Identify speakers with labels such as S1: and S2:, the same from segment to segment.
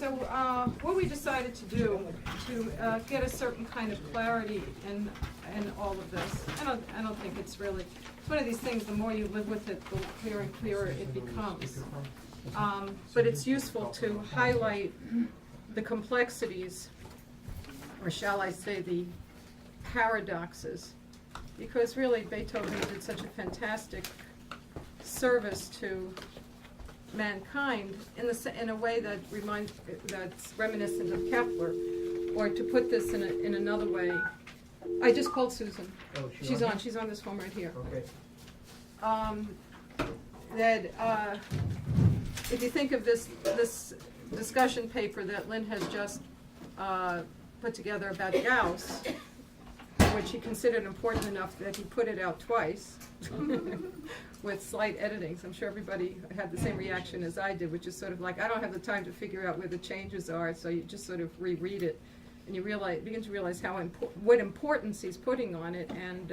S1: so what we decided to do to get a certain kind of clarity in all of this, I don't think it's really, it's one of these things, the more you live with it, the clearer and clearer it becomes. But it's useful to highlight the complexities, or shall I say the paradoxes, because really Beethoven did such a fantastic service to mankind in a way that's reminiscent of Kepler, or to put this in another way. I just called Susan.
S2: Oh,
S1: She's on this phone right here.
S2: Okay.
S1: If you think of this discussion paper that Lynn has just put together about Gauss, which he considered important enough that he put it out twice with slight editings. I'm sure everybody had the same reaction as I did, which is sort of like, I don't have the time to figure out where the changes are, so you just sort of reread it, and you begin to realize what importance he's putting on it, and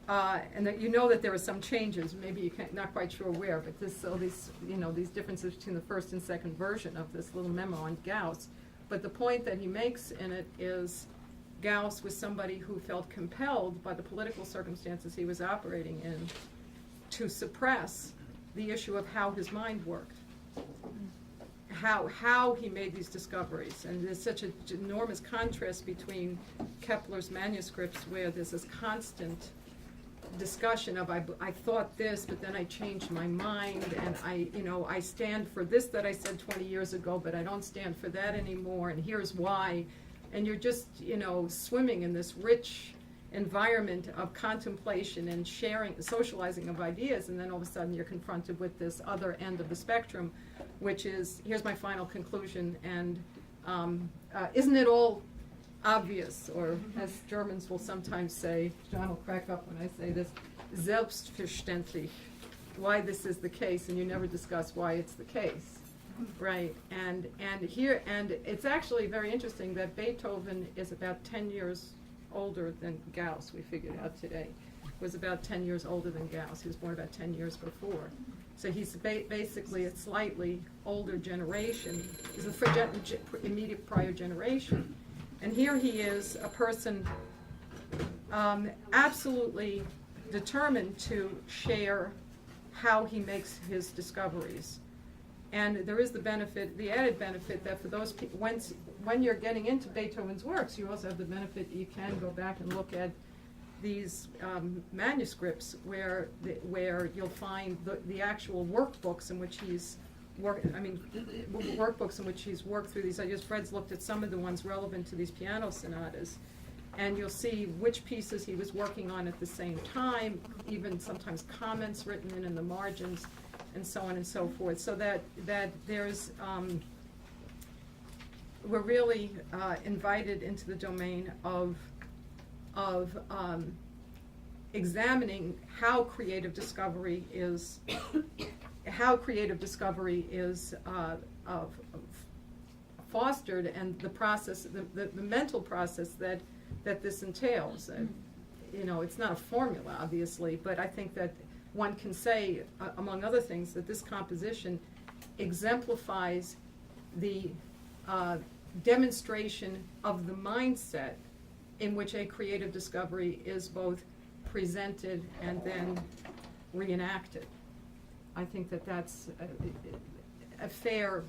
S1: that you know that there are some changes. Maybe you can't, not quite sure where, but these differences between the first and second version of this little memo on Gauss. But the point that he makes in it is Gauss was somebody who felt compelled by the political circumstances he was operating in to suppress the issue of how his mind worked, how he made these discoveries. And there's such an enormous contrast between Kepler's manuscripts, where there's this constant discussion of I thought this, but then I changed my mind, and I stand for this that I said 20 years ago, but I don't stand for that anymore, and here's why. And you're just, swimming in this rich environment of contemplation and sharing, socializing of ideas, and then all of a sudden you're confronted with this other end of the spectrum, which is, here's my final conclusion, and isn't it all obvious, or as Germans will sometimes say, John will crack up when I say this, selbstverständlich, why this is the case, and you never discuss why it's the case. Right, and it's actually very interesting that Beethoven is about 10 years older than Gauss. We figured out today was about 10 years older than Gauss. He was born about 10 years before, so he's basically a slightly older generation. He's the immediate prior generation, and here he is, a person absolutely determined to share how he makes his discoveries. And there is the added benefit that for those people, when you're getting into Beethoven's works, you also have the benefit that you can go back and look at these manuscripts where you'll find the actual workbooks in which he's worked through these ideas. Fred's looked at some of the ones relevant to these piano sonatas, and you'll see which pieces he was working on at the same time, even sometimes comments written in the margins, and so on and so forth, so that there's, we're really invited into the domain of examining how creative discovery is fostered, and the process, the mental process that this entails. It's not a formula, obviously, but I think that one can say, among other things, that this composition exemplifies the demonstration of the mindset in which a creative discovery is both presented and then reenacted. I think that that's a fair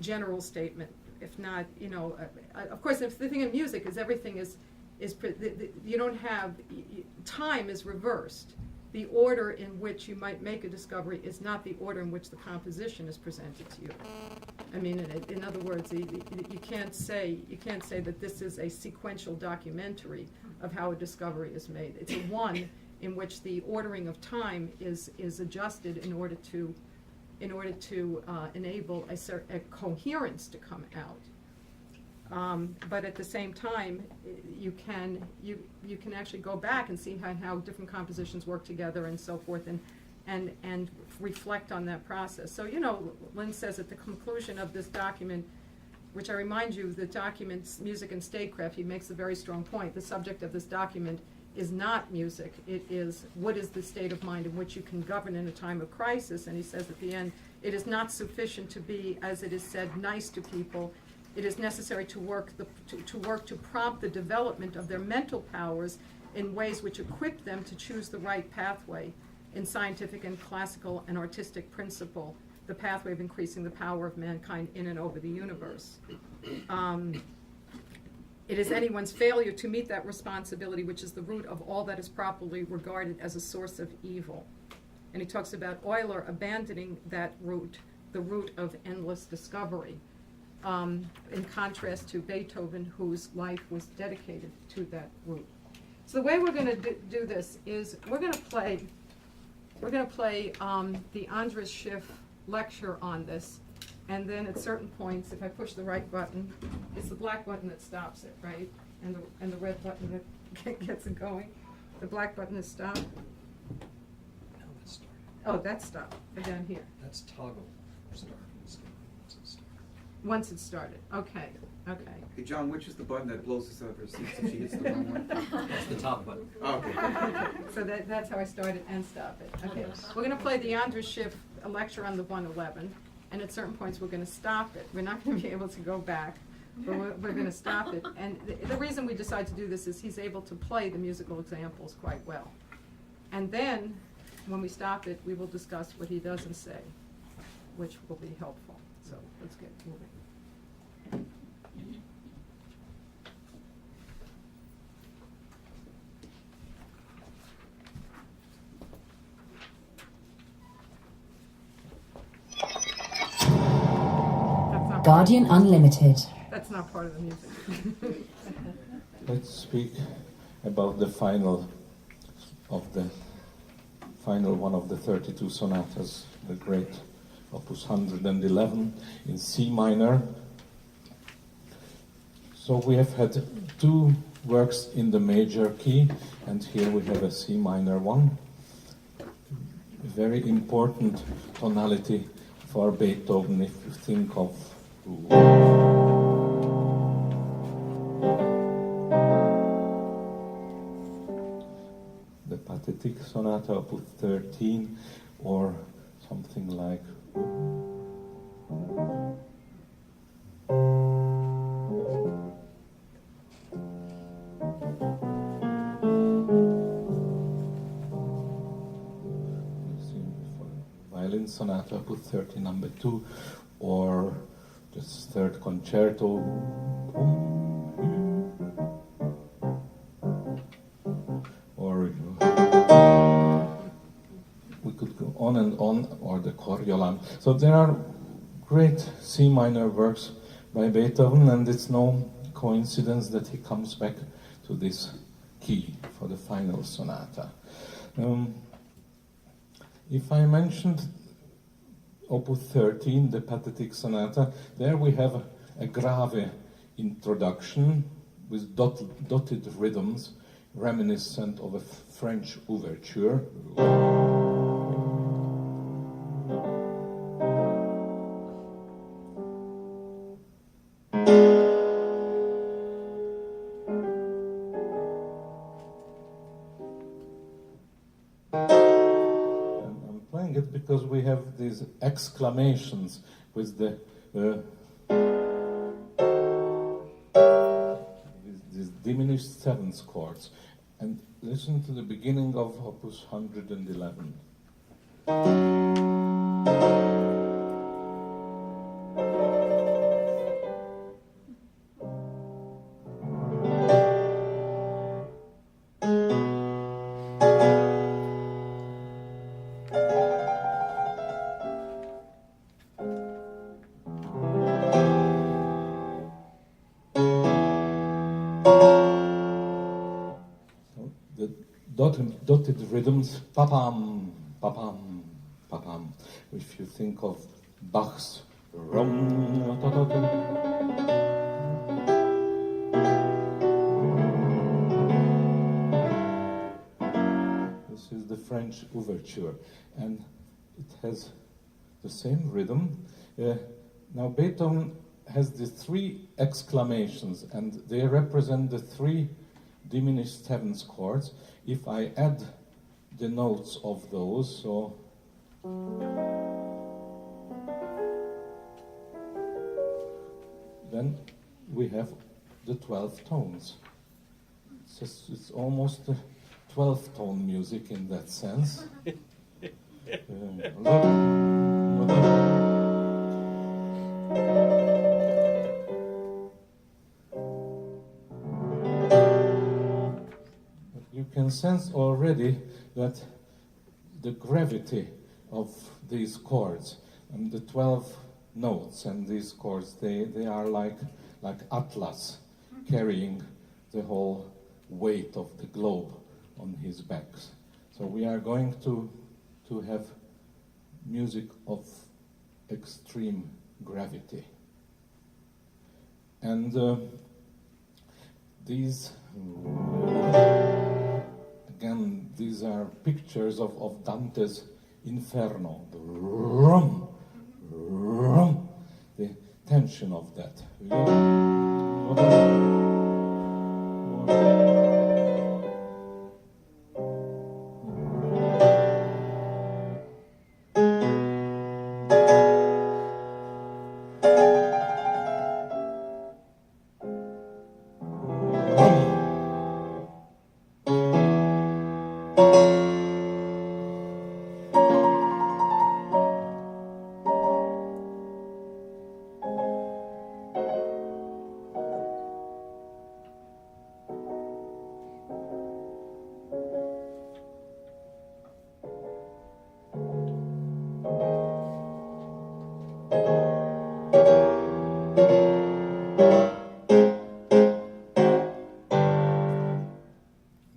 S1: general statement, if not, of course, if the thing in music is everything is you don't have, time is reversed. The order in which you might make a discovery is not the order in which the composition is presented to you. I mean, in other words, you can't say that this is a sequential documentary of how a discovery is made. It's a one in which the ordering of time is adjusted in order to enable a coherence to come out. But at the same time, you can actually go back and see how different compositions work together and so forth, and reflect on that process. So Lynn says at the conclusion of this document, which I remind you, the document's music and statecraft, he makes a very strong point. The subject of this document is not music. It is what is the state of mind in which you can govern in a time of crisis. And he says at the end, It is not sufficient to be, as it is said, nice to people. It is necessary to work to prompt the development of their mental powers in ways which equip them to choose the right pathway in scientific and classical and artistic principle, the pathway of increasing the power of mankind in and over the universe. It is anyone's failure to meet that responsibility which is the root of all that is properly regarded as a source of evil. And he talks about Euler abandoning that root, the root of endless discovery, in contrast to Beethoven, whose life was dedicated to that root. So the way we're going to do this is we're going to play the Andras Schiff lecture on this, and then at certain points, if I push the right button, it's the black button that stops it, right? And the red button that gets it going. The black button is stop.
S3: No, that's started.
S1: Oh, that's stop, down here.
S3: That's toggle start. Once it's started.
S1: Once it's started, okay.
S4: Hey, John, which is the button that blows us out of our seats if she hits the wrong one?
S3: That's the top button.
S4: Oh, okay.
S1: So that's how I started and stop it. Okay, we're going to play the Andras Schiff lecture on the 111, and at certain points we're going to stop it. We're not going to be able to go back, but we're going to stop it. And the reason we decide to do this is he's able to play the musical examples quite well. And then, when we stop it, we will discuss what he doesn't say, which will be helpful. So let's get moving.
S5: Guardian Unlimited.
S1: That's not part of the music.
S6: Let's speak about the final one of the 32 sonatas, the great Opus 111 in C minor. So we have had two works in the major key, and here we have a C minor one. A very important tonality for Beethoven if you think of the Pathetic Sonata, Opus 13, or something like Violin Sonata, Opus 30, number 2, or the third concerto. Or we could go on, or the Coriolan. So there are great C minor works by Beethoven, and it's no coincidence that he comes back to this key for the final sonata. If I mentioned Opus 13, the Pathetic Sonata, there we have a grave introduction with dotted rhythms reminiscent of a French overture. Because we have these exclamations with these diminished seventh chords. And listen to the beginning of Opus 111. Dotted rhythms, pa-pam, pa-pam, pa-pam. If you think of Bach's this is the French overture, and it has the same rhythm. Now Beethoven has the three exclamations, and they represent the three diminished seventh chords. If I add the notes of those, so then we have the 12 tones. It's almost a 12-tone music in that sense. You can sense already that the gravity of these chords and the 12 notes and these chords, they are like Atlas carrying the whole weight of the globe on his back. So we are going to have music of extreme gravity. And these are pictures of Dante's Inferno. The tension of that.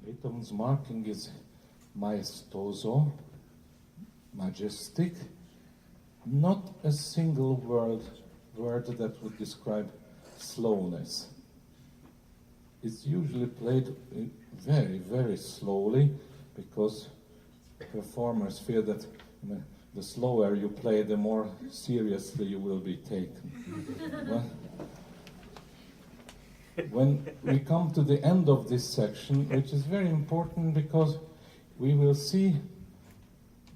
S6: Beethoven's marking is maestoso, majestic, not a single word that would describe slowness. It's usually played very, very slowly because performers fear that the slower you play, the more seriously you will be taken. When we come to the end of this section, which is very important because we will see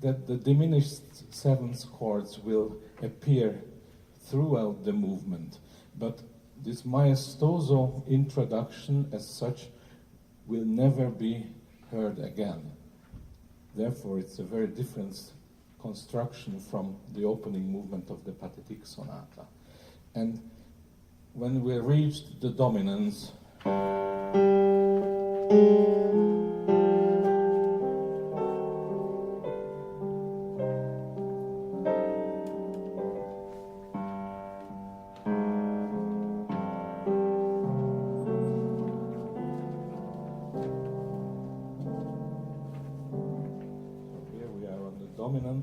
S6: that the diminished seventh chords will appear throughout the movement. But this maestoso introduction as such will never be heard again. Therefore, it's a very different construction from the opening movement of the Pathetic Sonata. And when we reached the dominance,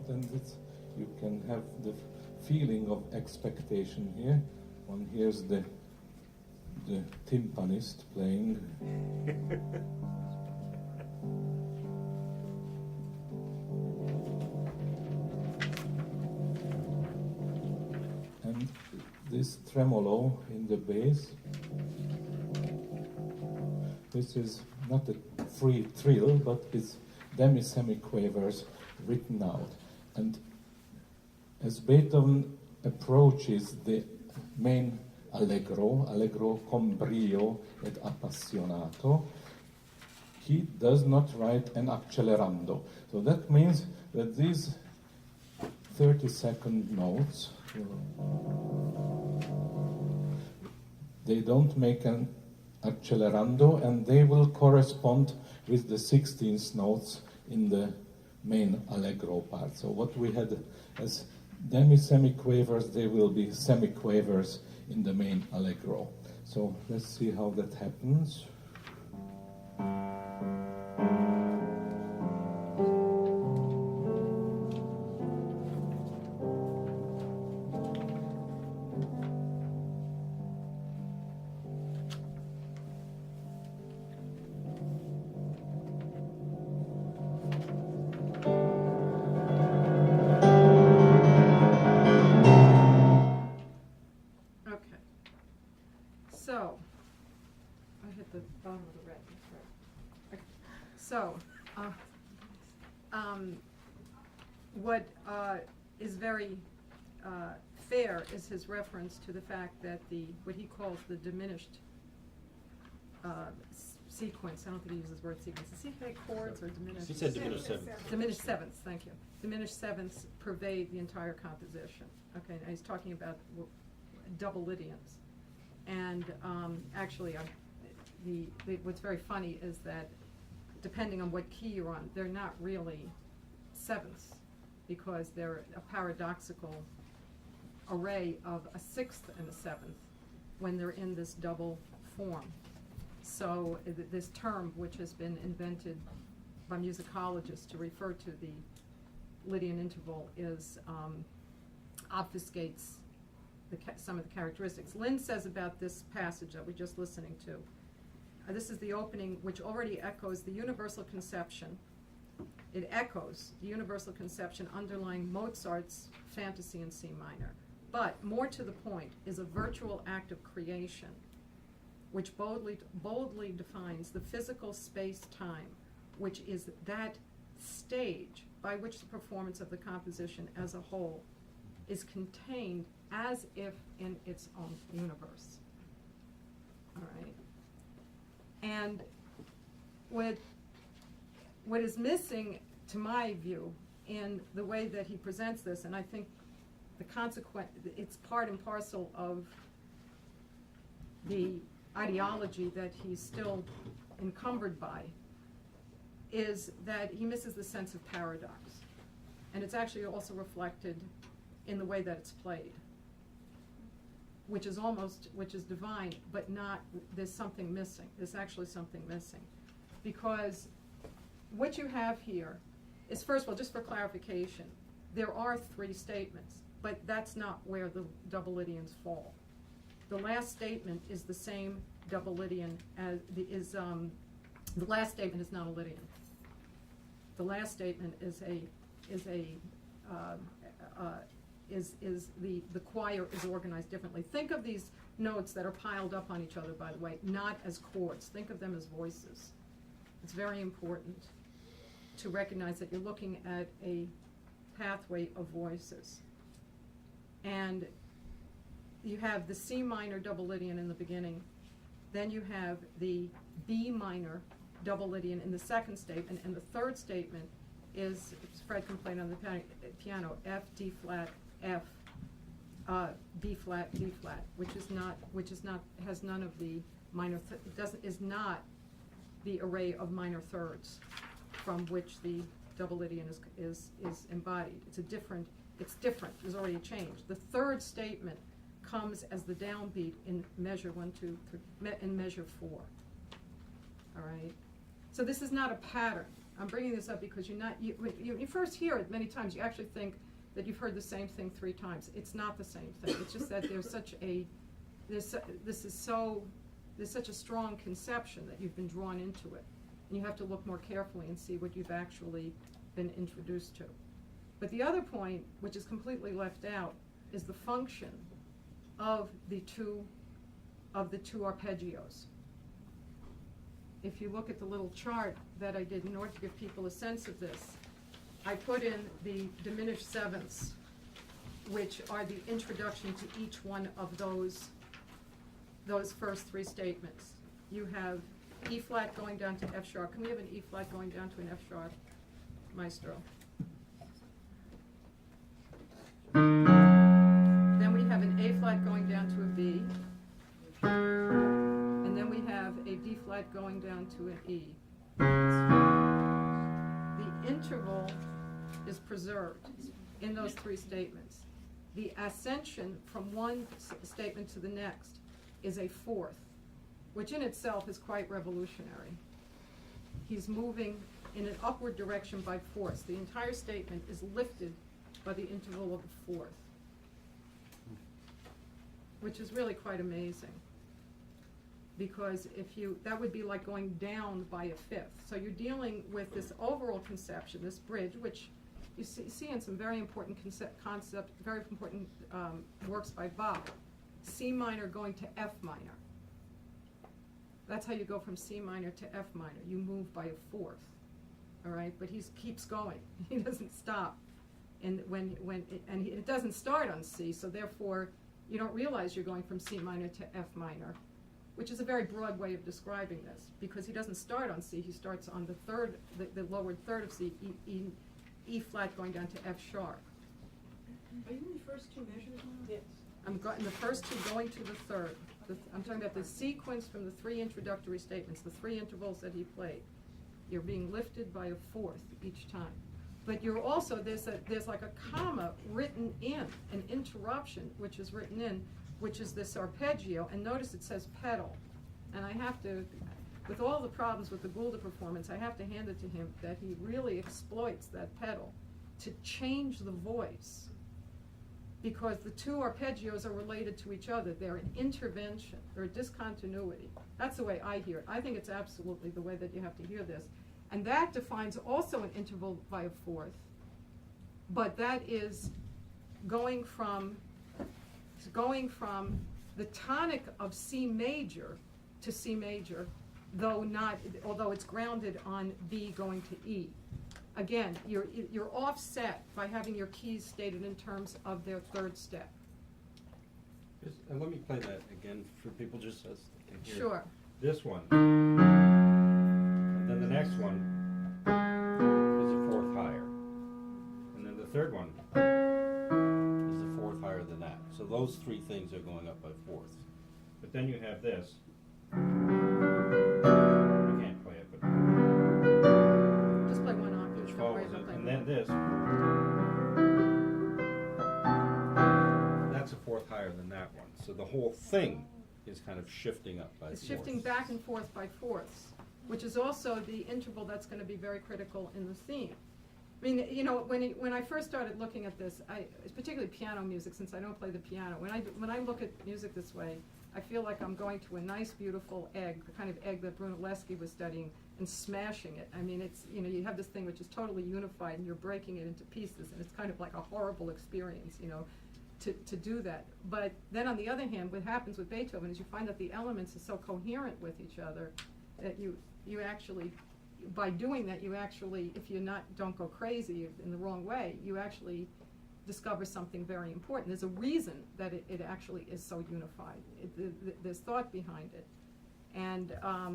S6: and you can have the feeling of expectation here. One hears the timpanist playing. And this tremolo in the bass. This is not a free trill, but it's demi-semiquavers written out. And as Beethoven approaches the main allegro con brio ed appassionato, he does not write an accelerando. So that means that these 30-second notes, they don't make an accelerando, and they will correspond with the 16th notes in the main allegro part. So what we had as demi-semiquavers, they will be semiquavers in the main allegro. So let's see how that happens.
S1: So, I hit the bottom of the red. Okay. So, what is very fair is his reference to the fact that what he calls the diminished sequence, I don't think he uses the word sequence, does he say chords or diminished?
S2: He said diminished sevenths.
S1: Diminished sevenths, thank you. Diminished sevenths pervade the entire composition. Okay, now he's talking about double Lydians. And actually, what's very funny is that depending on what key you're on, they're not really sevenths, because they're a paradoxical array of a sixth and a seventh when they're in this double form. So this term, which has been invented by musicologists to refer to the Lydian interval, obfuscates some of the characteristics. Lynn says about this passage that we're just listening to, this is the opening, which already echoes the universal conception. It echoes the universal conception underlying Mozart's fantasy in C minor. But more to the point is a virtual act of creation, which boldly defines the physical space-time, which is that stage by which the performance of the composition as a whole is contained as if in its own universe. All right? And what is missing, to my view, in the way that he presents this, and I think it's part and parcel of the ideology that he's still encumbered by, is that he misses the sense of paradox. And it's actually also reflected in the way that it's played, which is divine, but not, there's something missing. There's actually something missing. Because what you have here is, first of all, just for clarification, there are three statements, but that's not where the double Lydians fall. The last statement is the same double Lydian as the last statement is not a Lydian. The last statement is the choir is organized differently. Think of these notes that are piled up on each other, by the way, not as chords. Think of them as voices. It's very important to recognize that you're looking at a pathway of voices. And you have the C minor double Lydian in the beginning, then you have the B minor double Lydian in the second statement, and the third statement is, Fred complained on the piano, F, D flat, F, B flat, D flat, which has none of the minor, is not the array of minor thirds from which the double Lydian is embodied. It's different, there's already a change. The third statement comes as the downbeat in measure 1, 2, 3, in measure 4. All right? So this is not a pattern. I'm bringing this up because when you first hear it many times, you actually think that you've heard the same thing 3 times. It's not the same thing. It's just that there's such a strong conception that you've been drawn into it. And you have to look more carefully and see what you've actually been introduced to. But the other point, which is completely left out, is the function of the two arpeggios. If you look at the little chart that I did in order to give people a sense of this, I put in the diminished sevenths, which are the introduction to each one of those first 3 statements. You have E flat going down to F sharp. Can we have an E flat going down to an F sharp, Maestro? Then we have an A flat going down to a B. And then we have a D flat going down to an E. The interval is preserved in those 3 statements. The ascension from one statement to the next is a fourth, which in itself is quite revolutionary. He's moving in an upward direction by force. The entire statement is lifted by the interval of a fourth, which is really quite amazing. Because that would be like going down by a fifth. So you're dealing with this overall conception, this bridge, which you see in some very important very important works by Bach. C minor going to F minor. That's how you go from C minor to F minor. You move by a fourth, all right? But he keeps going. He doesn't stop and it doesn't start on C, so therefore you don't realize you're going from C minor to F minor, which is a very broad way of describing this, because he doesn't start on C, he starts on the third, the lowered third of C, E flat going down to F sharp.
S2: Are you in the first two measures now? Yes.
S1: I'm in the first two going to the third. I'm talking about the sequence from the three introductory statements, the three intervals that he played. You're being lifted by a fourth each time. But you're also, there's like a comma written in, an interruption which is written in, which is this arpeggio, and notice it says pedal. And I have to, with all the problems with the Goulda performance, I have to hand it to him that he really exploits that pedal to change the voice, because the two arpeggios are related to each other. They're an intervention, they're a discontinuity. That's the way I hear it. I think it's absolutely the way that you have to hear this. And that defines also an interval by a fourth, but that is going from the tonic of C major to C major, although it's grounded on B going to E. Again, you're offset by having your keys stated in terms of their third step.
S7: And let me play that again for people just as they can hear.
S1: Sure.
S7: This one. And then the next one is a fourth higher. And then the third one is a fourth higher than that. So those three things are going up by fourths. But then you have this. I can't play it, but
S1: Just play one octave.
S7: which
S1: don't worry
S7: follows
S1: about
S7: it.
S1: playing
S7: And then this. That's a fourth higher than that one. So the whole thing is kind of shifting up by
S1: It's
S7: fourths.
S1: shifting back and forth by fourths, which is also the interval that's going to be very critical in the theme. I mean, you know, when I first started looking at this, it's particularly piano music, since I don't play the piano. When I look at music this way, I feel like I'm going to a nice, beautiful egg, the kind of egg that Brunelleschi was studying, and smashing it. I mean, it's, you know, you have this thing which is totally unified, and you're breaking it into pieces, and it's kind of like a horrible experience, you know, to do that. But then on the other hand, what happens with Beethoven is you find that the elements are so coherent with each other that you actually, by doing that, you actually, if you don't go crazy in the wrong way, you actually discover something very important. There's a reason that it actually is so unified. There's thought behind it. And I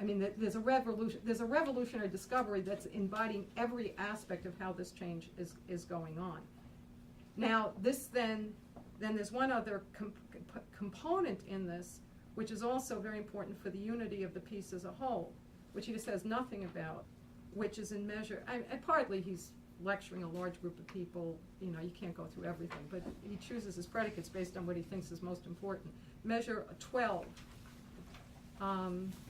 S1: mean, there's a revolutionary discovery that's embodying every aspect of how this change is going on. Now, then there's one other component in this, which is also very important for the unity of the piece as a whole, which he just says nothing about, which is in measure, and partly he's lecturing a large group of people, you know, you can't go through everything, but he chooses his predicates based on what he thinks is most important. Measure 12,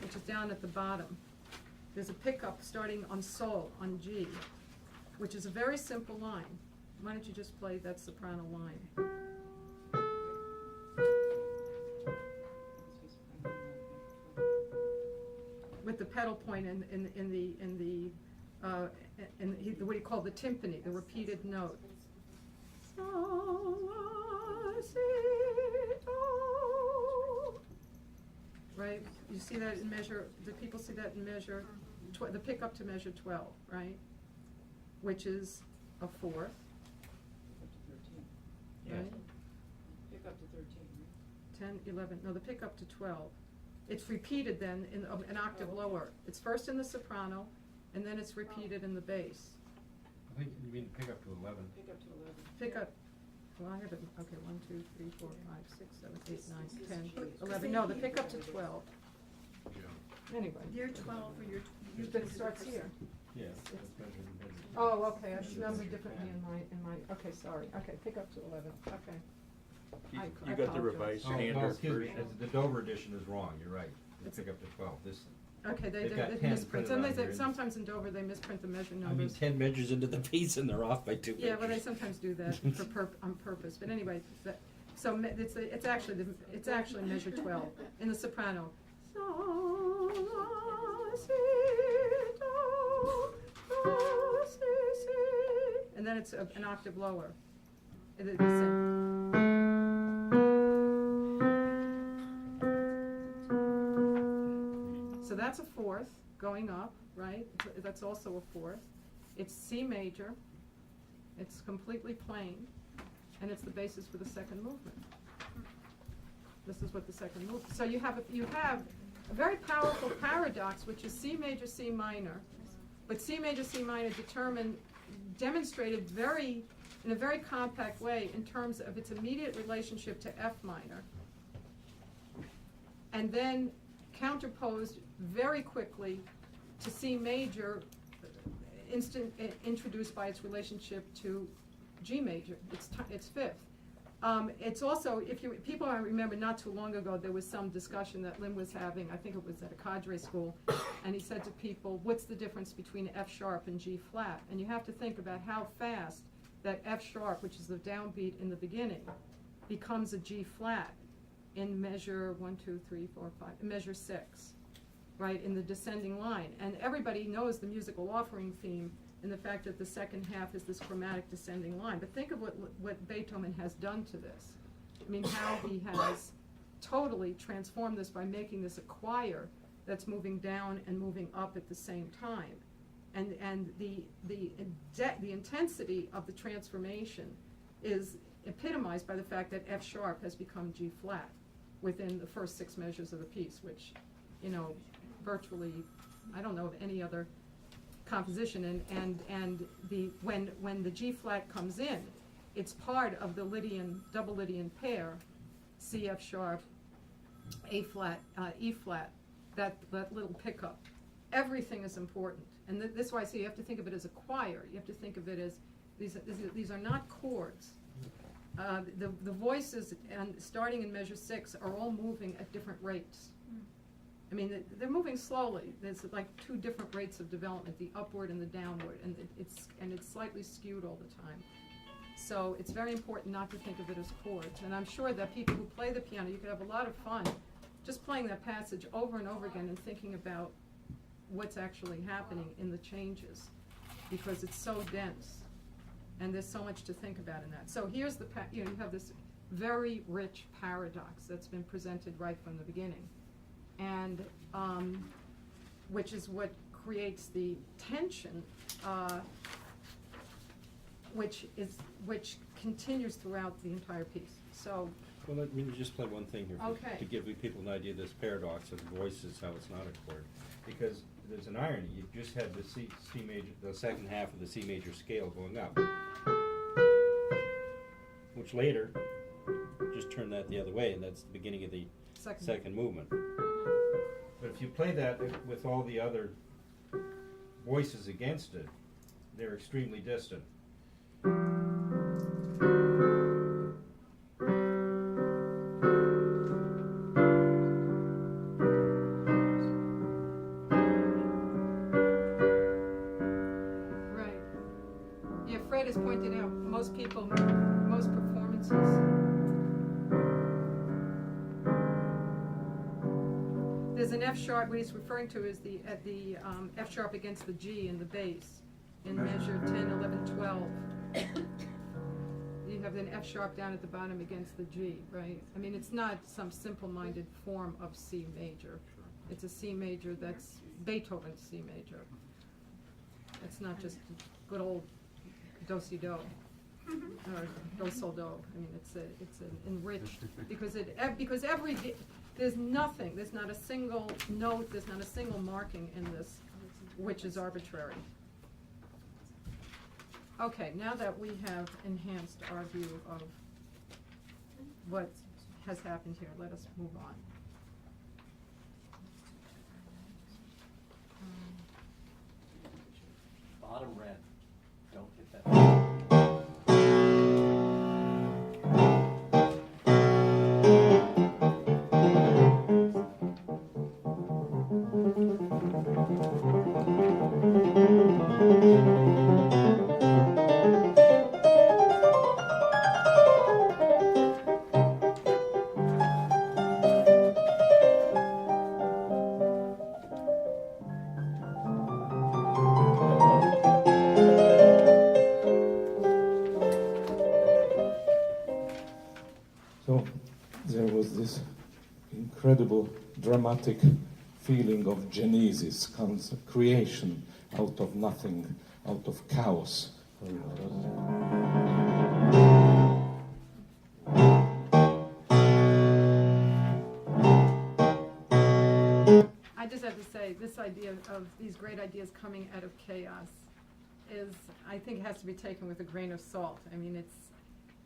S1: which is down at the bottom. There's a pickup starting on Sol, on G, which is a very simple line. Why don't you just play that soprano line? With the pedal point in what he called the timpani, the repeated note. Right? You see that in measure, do people see that in measure, the pickup to measure 12, right? Which is a fourth. Right?
S2: Pick up to 13, right?
S1: 10, 11, no, the pickup to 12. It's repeated then in an octave lower. It's first in the soprano, and then it's repeated in the bass.
S7: I think you mean pick up to 11.
S2: Pick up to 11.
S1: Pick up, well, I have it, okay, 1, 2, 3, 4, 5, 6, 7, 8, 9, 10,
S2: But
S1: 11, no, the pickup to 12. Anyway.
S2: Year 12 or year.
S1: But it starts here.
S7: Yes.
S1: Oh, okay, I numbered differently in my, okay, sorry, okay, pick up to 11, okay.
S8: You
S1: I
S8: got the
S1: apologize.
S8: revised
S7: Oh, no,
S8: standard
S7: excuse me,
S8: version?
S7: the Dover edition is wrong, you're right.
S1: It's-
S7: Pick up to 12, this,
S1: Okay, they
S7: They've got
S1: they
S7: 10
S1: misprint,
S7: printed on here.
S1: sometimes in Dover, they misprint the measure
S7: I mean,
S1: numbers.
S7: 10 measures into the piece and they're off by 2 measures.
S1: Yeah, well, they sometimes do that on purpose, but anyway, it's actually measure 12 in the soprano. Sol, la, si, do, do, si, si. And then it's an octave lower. The same. So that's a fourth going up, right? That's also a fourth. It's C major, It's completely plain, and it's the basis for the second movement. This is what the second movement. So you have a very powerful paradox, which is C major, C minor, but C major, C minor demonstrated in a very compact way in terms of its immediate relationship to F minor, and then counterposed very quickly to C major, introduced by its relationship to G major, its fifth. It's also, people I remember not too long ago, there was some discussion that Lynn was having, I think it was at a cadre school, and he said to people, what's the difference between F sharp and G flat? And you have to think about how fast that F sharp, which is the downbeat in the beginning, becomes a G flat in measure 1, 2, 3, 4, 5, measure 6, right, in the descending line. And everybody knows the musical offering theme and the fact that the second half is this chromatic descending line. But think of what Beethoven has done to this. I mean, how he has totally transformed this by making this a choir that's moving down and moving up at the same time. And the intensity of the transformation is epitomized by the fact that F sharp has become G flat within the first 6 measures of the piece, which, virtually, I don't know of any other composition. And when the G flat comes in, it's part of the double Lydian pair, C F sharp, A flat, E flat, that little pickup. Everything is important, and this is why I say you have to think of it as a choir. You have to think of it as these are not chords. The voices, and starting in measure 6, are all moving at different rates. I mean, they're moving slowly. There's like 2 different rates of development, the upward and the downward, and it's slightly skewed all the time. So it's very important not to think of it as chords. And I'm sure that people who play the piano, you could have a lot of fun just playing that passage over and over again and thinking about what's actually happening in the changes, because it's so dense and there's so much to think about in that. So here's you have this very rich paradox that's been presented right from the beginning, and which is what creates the tension, which continues throughout the entire piece. So.
S7: Well, let me just play one thing here
S1: Okay.
S7: to give people an idea of this paradox of voices, how it's not a chord. Because there's an irony. You just had the C major, the second half of the C major scale going up, which later just turn that the other way, and that's the beginning of the second movement. But if you play that with all the other voices against it, they're extremely distant.
S1: Has pointed out, most performances, there's an F sharp. What he's referring to is the F sharp against the G in the bass in measure 10, 11, 12. You have an F sharp down at the bottom against the G, right? I mean, it's not some simple-minded form of C major. It's a C major that's Beethoven's C major. It's not just good old do-si-do, or do-sol-do. I mean, it's an enriched, because there's not a single note, there's not a single marking in this, which is arbitrary. Okay, now that we have enhanced our view of what has happened here, let us move on.
S3: Bottom red. Don't hit that.
S6: So there was this incredible dramatic feeling of genesis, creation out of nothing, out of chaos, Sorry about that.
S1: I just have to say, this idea of these great ideas coming out of chaos is, I think, has to be taken with a grain of salt. I mean,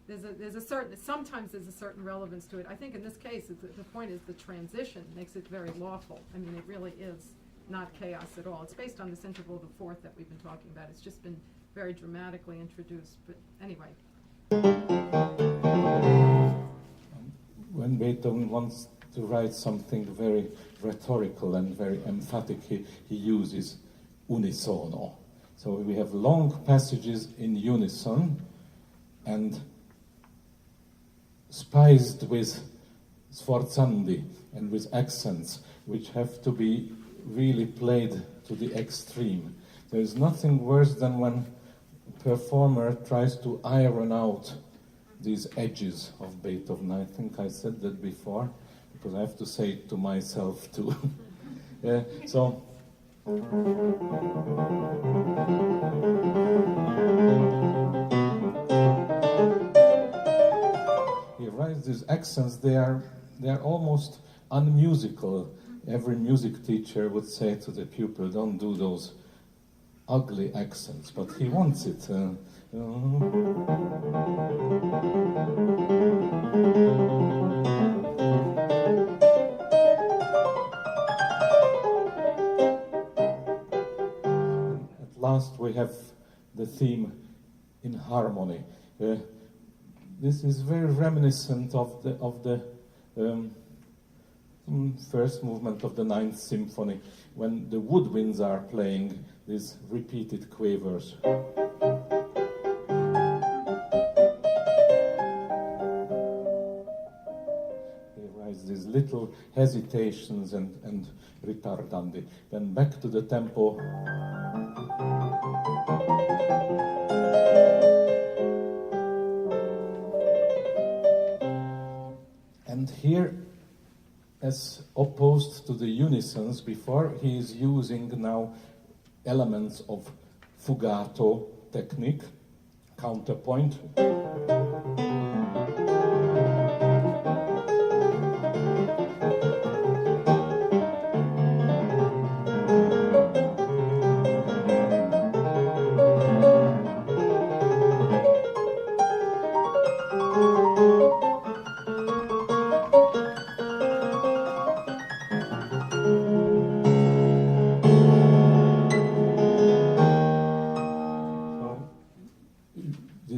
S1: there's a certain, sometimes there's a certain relevance to it. I think in this case, the point is the transition makes it very lawful. I mean, it really is not chaos at all. It's based on this interval of the fourth that we've been talking about. It's just been very dramatically introduced, but anyway.
S6: When Beethoven wants to write something very rhetorical and very emphatic, he uses unisono. So we have long passages in unison and spiced with sforzandi and with accents, which have to be really played to the extreme. There is nothing worse than when a performer tries to iron out these edges of Beethoven. I think I said that before, because I have to say it to myself too. So he writes these accents. They are almost unmusical. Every music teacher would say to the pupil, "Don't do those ugly accents," but he wants it. At last we have the theme in harmony. This is very reminiscent of the first movement of the Ninth Symphony, when the woodwinds are playing these repeated quavers. He writes these little hesitations and ritardandi. Then back to the tempo. And here, as opposed to the unisons before, he is using now elements of fugato technique, counterpoint.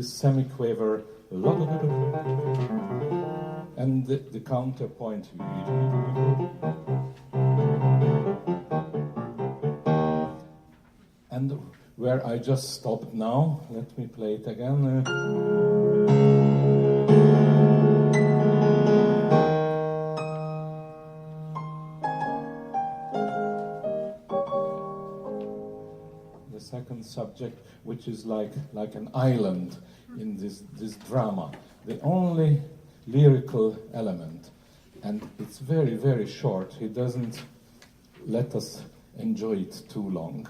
S6: Semi-quaver, and the counterpoint. And where I just stopped now, let me play it again. The second subject, which is like an island in this drama, the only lyrical element, and it's very, very short. He doesn't let us enjoy it too long.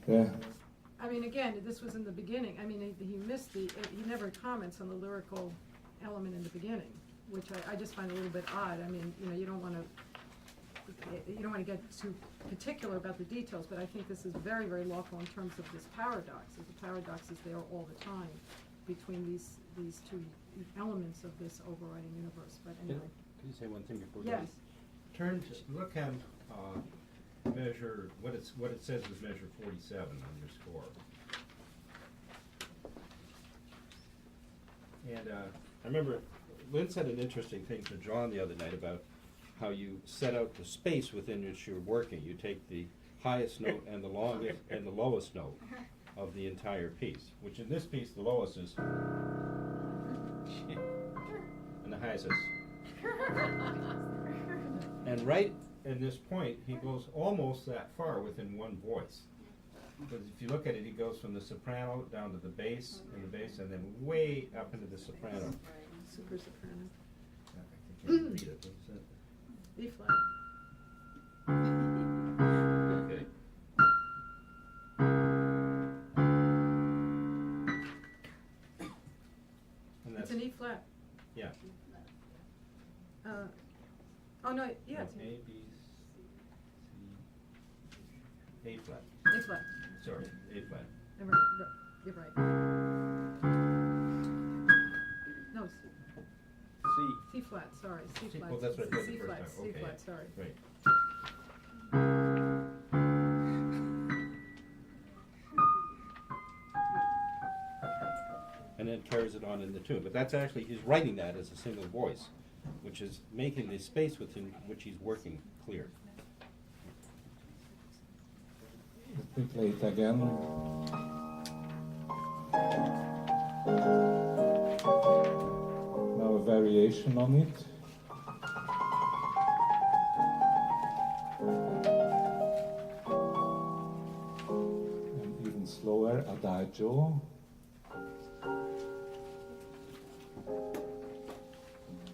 S1: I mean, again, this was in the beginning. I mean, he missed he never comments on the lyrical element in the beginning, which I just find a little bit odd. I mean, you don't want to get too particular about the details, but I think this is very, very lawful in terms of this paradox. The paradox is there all the time between these two elements of this overriding universe. But anyway.
S7: Can you say one thing before?
S1: Yes.
S7: Look at measure what it says is measure 47 on your score. And I remember Lynn said an interesting thing to John the other night about how you set out the space within which you're working. You take the highest note and the longest and the lowest note of the entire piece, which in this piece the lowest is and the highest is. And right in this point, he goes almost that far within one voice. Because if you look at it, he goes from the soprano down to the bass, and then way up into the soprano.
S1: Super soprano.
S7: I can't read it. What's that?
S1: B flat.
S7: Okay.
S1: no, yeah, it's
S7: A, B, C, A flat.
S1: A flat.
S7: Sorry, A flat.
S1: You're right. No,
S7: C.
S1: C flat, sorry, C
S7: C-
S1: flat.
S7: well, that's what I played the
S1: C
S7: first
S1: flat,
S7: time.
S1: C
S7: Okay,
S1: flat,
S7: yeah.
S1: sorry.
S7: Right. And then carries it on in the tune. But that's actually, he's writing that as a single voice, which is making the space within which he's working clear.
S6: Let me play it again. Now a variation on it. And even slower, adagio.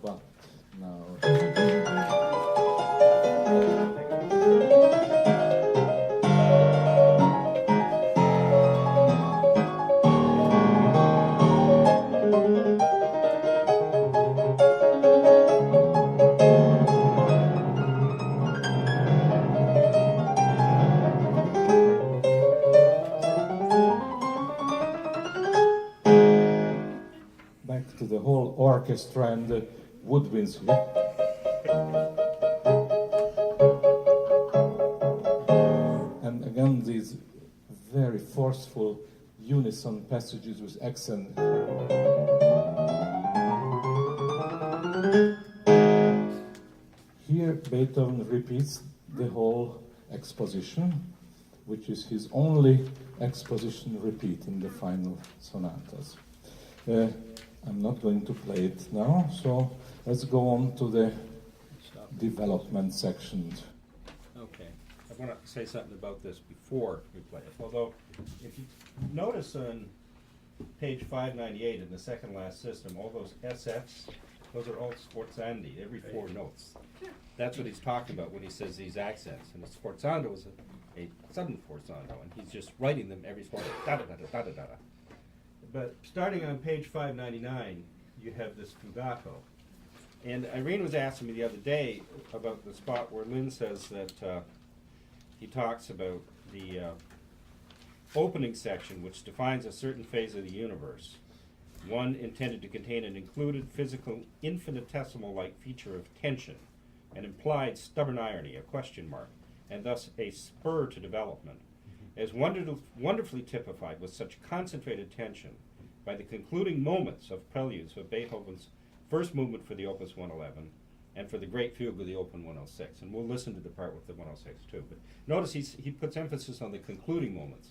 S6: But now. Back to the whole orchestra and the woodwinds. And again, these very forceful unison passages with accent. Here, Beethoven repeats the whole exposition, which is his only exposition repeat in the final sonatas. I'm not going to play it now, so let's go on to the development section.
S7: Okay. I want to say something about this before we play it. Although, if you notice on page 598 in the second last system, all those SFs, those are all sforzandi, every four notes. That's what he's talking about when he says these accents. And the sforzando is a sudden forzando, and he's just writing them every spot, da-da-da-da-da-da-da. But starting on page 599, you have this fugato. And Irene was asking me the other day about the spot where Lynn says that he talks about the opening section, which defines a certain phase of the universe, one intended to contain an included physical infinitesimal-like feature of tension, an implied stubborn irony, a question mark, and thus a spur to development, as wonderfully typified with such concentrated tension by the concluding moments of preludes of Beethoven's first movement for the Opus 111 and for the great fugue of the Open 106. And we'll listen to the part with the 106 too. But notice he puts emphasis on the concluding moments.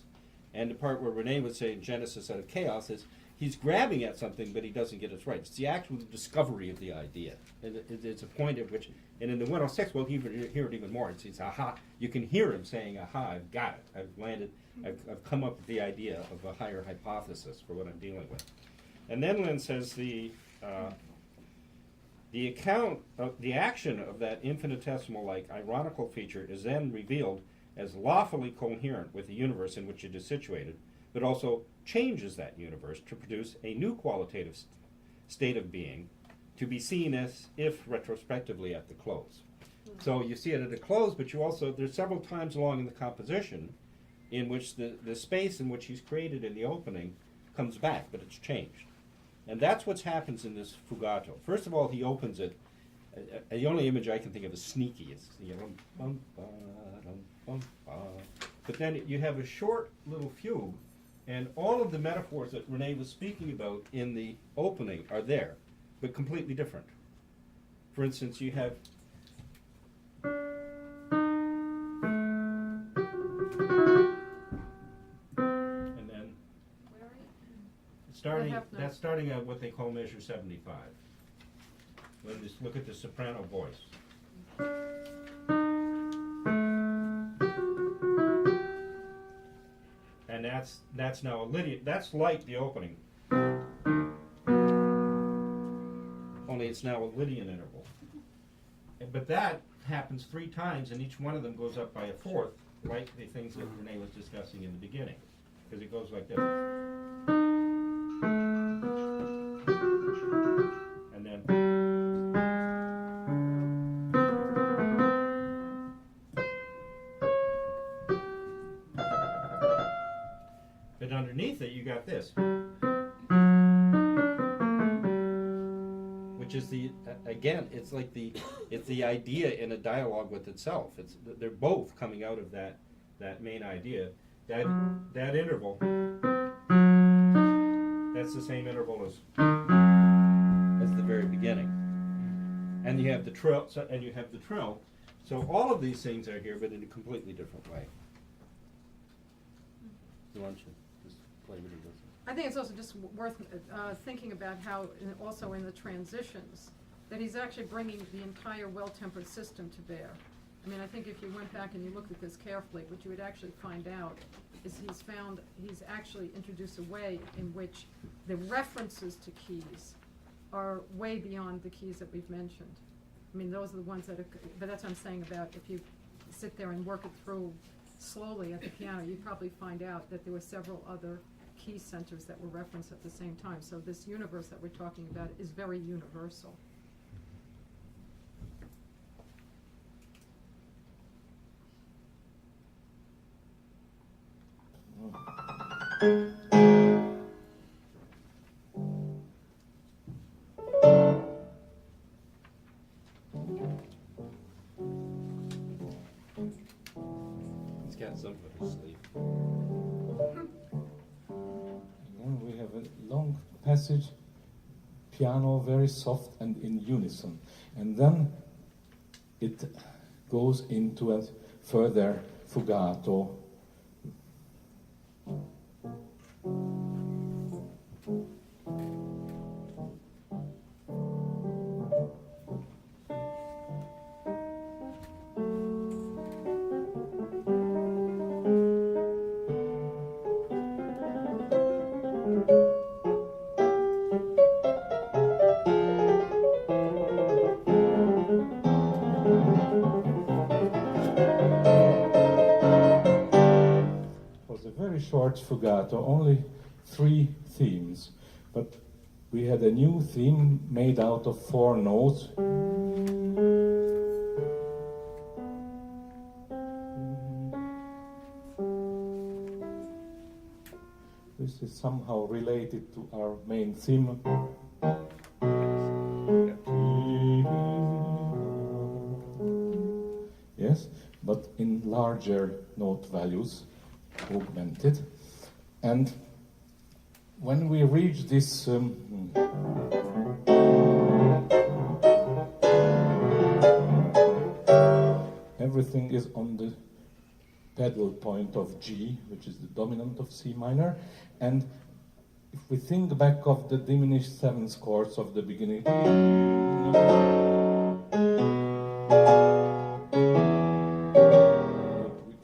S7: And the part where Rene would say in Genesis out of Chaos is he's grabbing at something, but he doesn't get it right. It's the actual discovery of the idea. And it's a point at which, and in the 106, we'll hear it even more. It's aha. You can hear him saying, aha, I've got it. I've landed. I've come up with the idea of a higher hypothesis for what I'm dealing with. And then Lynn says the account of the action of that infinitesimal-like ironical feature is then revealed as lawfully coherent with the universe in which it is situated, but also changes that universe to produce a new qualitative state of being to be seen as if retrospectively at the close. So you see it at the close, but you also, there's several times along in the composition in which the space in which he's created in the opening comes back, but it's changed. And that's what happens in this fugato. First of all, he opens it. The only image I can think of is sneaky. It's but then you have a short little fugue, and all of the metaphors that Rene was speaking about in the opening are there, but completely different. For instance, you have and then that's starting at what they call measure 75. Look at the soprano voice. And that's now a Lydian. That's like the opening, only it's now a Lydian interval. But that happens 3 times, and each one of them goes up by a fourth, like the things that Rene was discussing in the beginning, because it goes like this. And then And underneath it, you got this, which is again, it's like it's the idea in a dialogue with itself. They're both coming out of that main idea. That interval, that's the same interval as the very beginning. And you have the trill, So all of these things are here, but in a completely different way. You want to just play with it?
S1: I think it's also just worth thinking about how, also in the transitions, that he's actually bringing the entire well-tempered system to bear. I mean, I think if you went back and you looked at this carefully, what you would actually find out is he's actually introduced a way in which the references to keys are way beyond the keys that we've mentioned. I mean, those are the ones that are, but that's what I'm saying about if you sit there and work it through slowly at the piano, you'd probably find out that there were several other key centers that were referenced at the same time. So this universe that we're talking about is very universal.
S7: It's got something to sleep.
S6: Again, we have a long passage, piano very soft and in unison. And then it goes into a further fugato. Short fugato, only 3 themes, but we had a new theme made out of 4 notes. This is somehow related to our main theme. Yes, but in larger note values. Augmented, and when we reach this everything is on the pedal point of G, which is the dominant of C minor, and if we think back of the diminished 7th chords of the beginning, we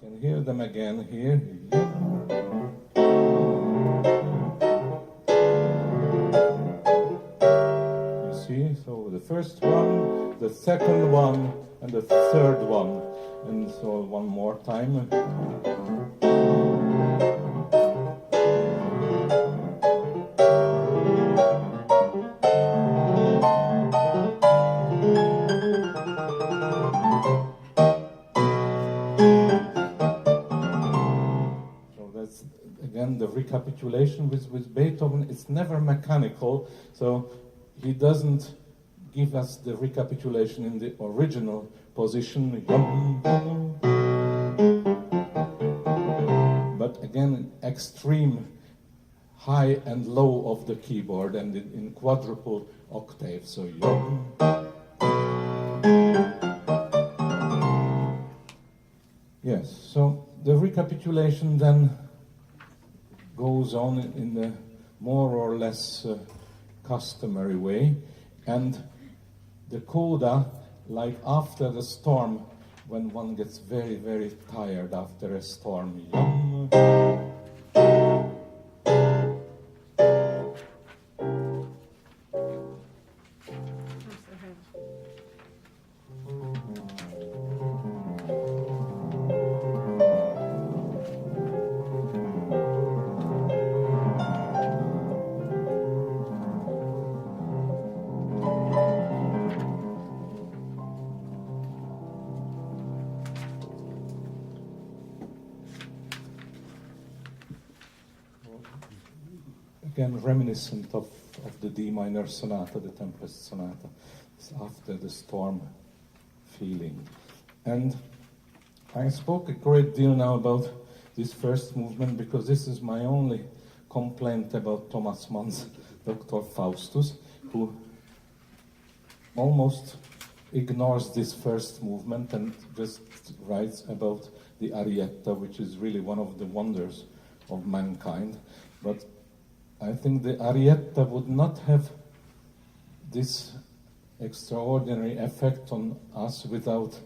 S6: can hear them again here. So the first one, the second one, and the third one, and so one more time. So that's again the recapitulation with Beethoven. It's never mechanical, so he doesn't give us the recapitulation in the original position. But again, extreme high and low of the keyboard and in quadruple octave. So yes, so the recapitulation then goes on in the more or less customary way, and the coda, like after the storm, when one gets very, very tired after a storm. again reminiscent of the D minor sonata, the Tempest Sonata. It's after the storm feeling. And I spoke a great deal now about this first movement because this is my only complaint about Thomas Mann's Dr. Faustus, who almost ignores this first movement and just writes about the Arietta, which is really one of the wonders of mankind. But I think the Arietta would not have this extraordinary effect on us without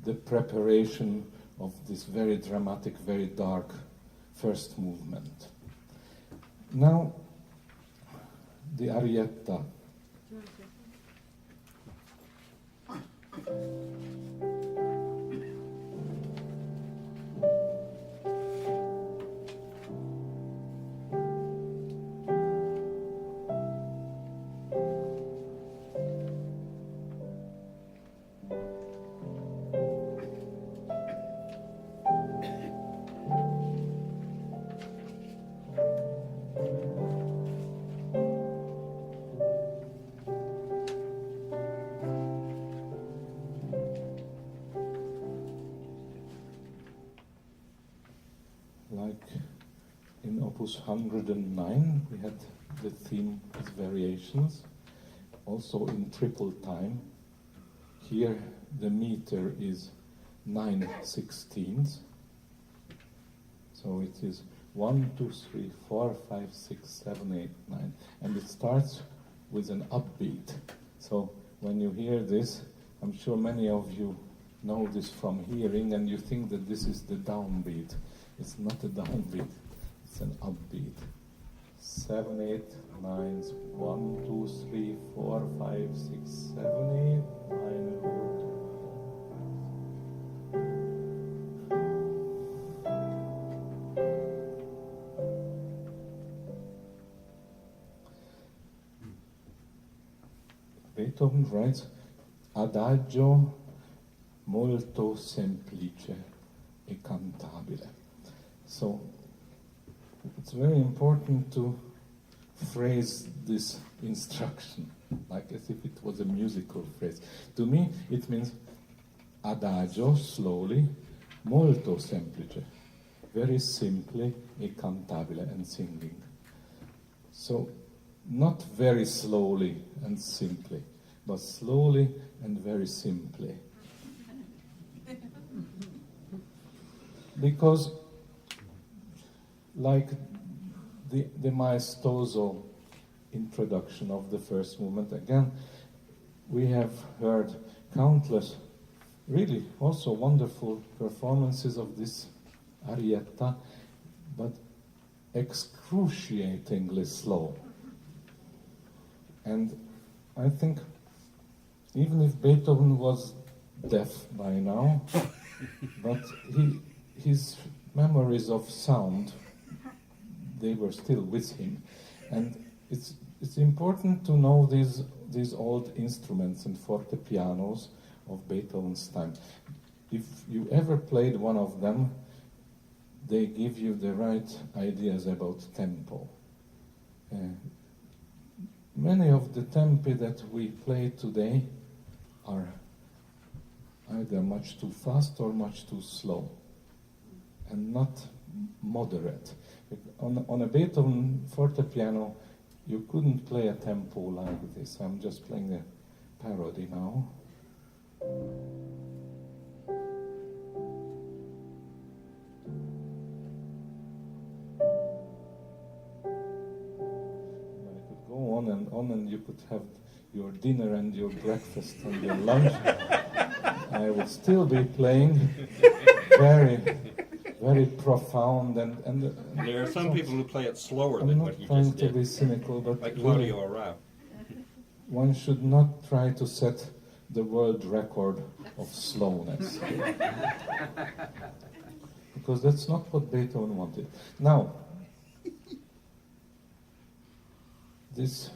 S6: the preparation of this very dramatic, very dark first movement. Now, the Arietta. Like in Opus 109, we had the theme with variations, also in triple time. Here the meter is 9/16, so it is 1, 2, 3, 4, 5, 6, 7, 8, 9, and it starts with an upbeat. So when you hear this, I'm sure many of you know this from hearing, and you think that this is the downbeat. It's not a downbeat, it's an upbeat. 7, 8, 9, 1, 2, 3, 4, 5, 6, 7, 8, 9, 2. Beethoven writes, Adagio molto semplice e cantabile. So it's very important to phrase this instruction like as if it was a musical phrase. To me, it means adagio, slowly, molto semplice, very simply e cantabile, and singing. So not very slowly and simply, but slowly and very simply. Because like the maestoso introduction of the first movement, again, we have heard countless, really also wonderful performances of this Arietta, but excruciatingly slow. And I think even if Beethoven was deaf by now, but his memories of sound, they were still with him. And it's important to know these old instruments and fortepianos of Beethoven's time. If you ever played one of them, they give you the right ideas about tempo. Many of the tempi that we play today are either much too fast or much too slow, and not moderate. On a Beethoven fortepiano, you couldn't play a tempo like this. I'm just playing a parody now. I could go on, and you could have your dinner and your breakfast and your lunch. I would still be playing very, very profound and
S7: There are some people who play it slower
S6: I'm
S7: than
S6: not
S7: what you
S6: trying
S7: just
S6: to
S7: did,
S6: be cynical, but
S7: like
S6: really,
S7: Claudio Arrau.
S6: one should not try to set the world record of slowness. Because that's not what Beethoven wanted. Now, this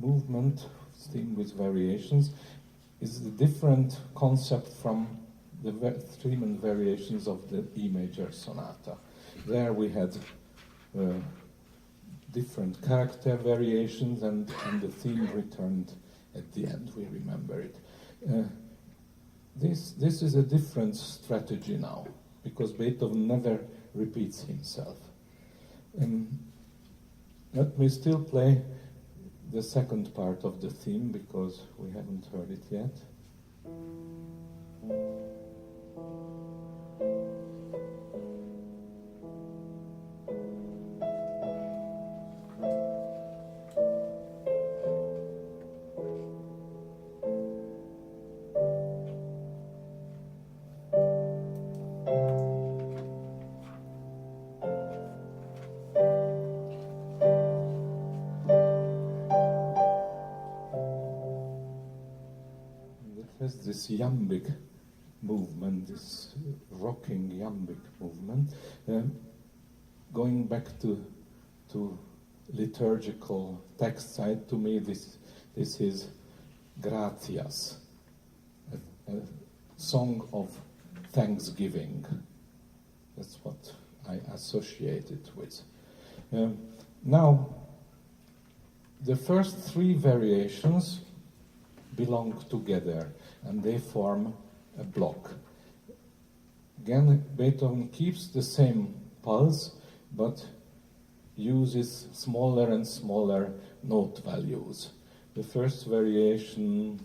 S6: movement, theme with variations, is a different concept from the theme and variations of the E major sonata. There we had different character variations, and the theme returned at the end. We remember it. This is a different strategy now, because Beethoven never repeats himself. Let me still play the second part of the theme, because we haven't heard it yet. This iambic movement, this rocking iambic movement, going back to liturgical text side, to me this is gratias, a song of thanksgiving. That's what I associate it with. Now, the first three variations belong together, and they form a block. Again, Beethoven keeps the same pulse, but uses smaller and smaller note values. The first variation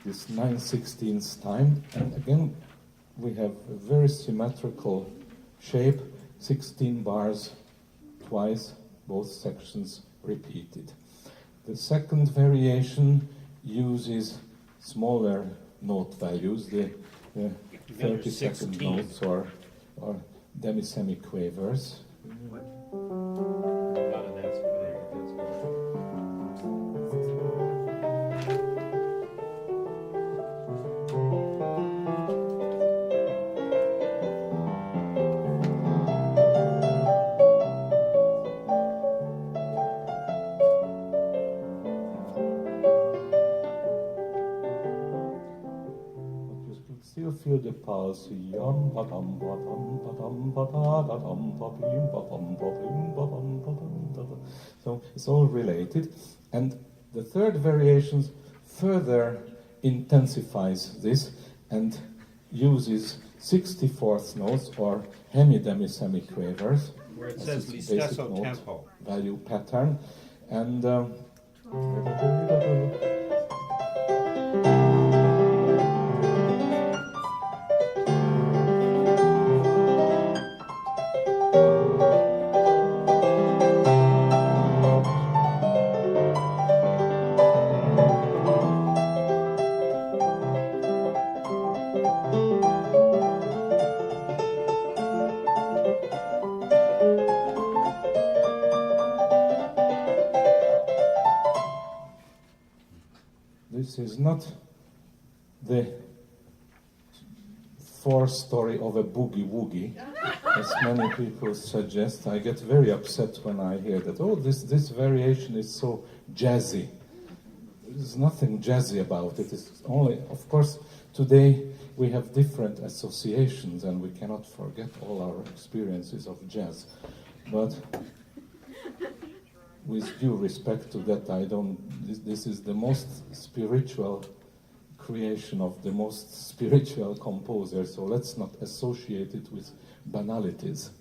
S6: this 9/16 time, and again we have a very symmetrical shape, 16 bars twice, both sections repeated. The second variation uses smaller note values, the 30-second notes or demi-semiquavers. Feel the pulse. So it's all related. And the third variation further intensifies this and uses 64th notes or hemi-demi-semiquavers.
S7: Where it says listesso tempo.
S6: Value pattern. And this is not the fourth story of a boogie-woogie, as many people suggest. I get very upset when I hear that, oh, this variation is so jazzy. There's nothing jazzy about it. It's only, of course, today we have different associations and we cannot forget all our experiences of jazz. But with due respect to that, this is the most spiritual creation of the most spiritual composer, so let's not associate it with banalities.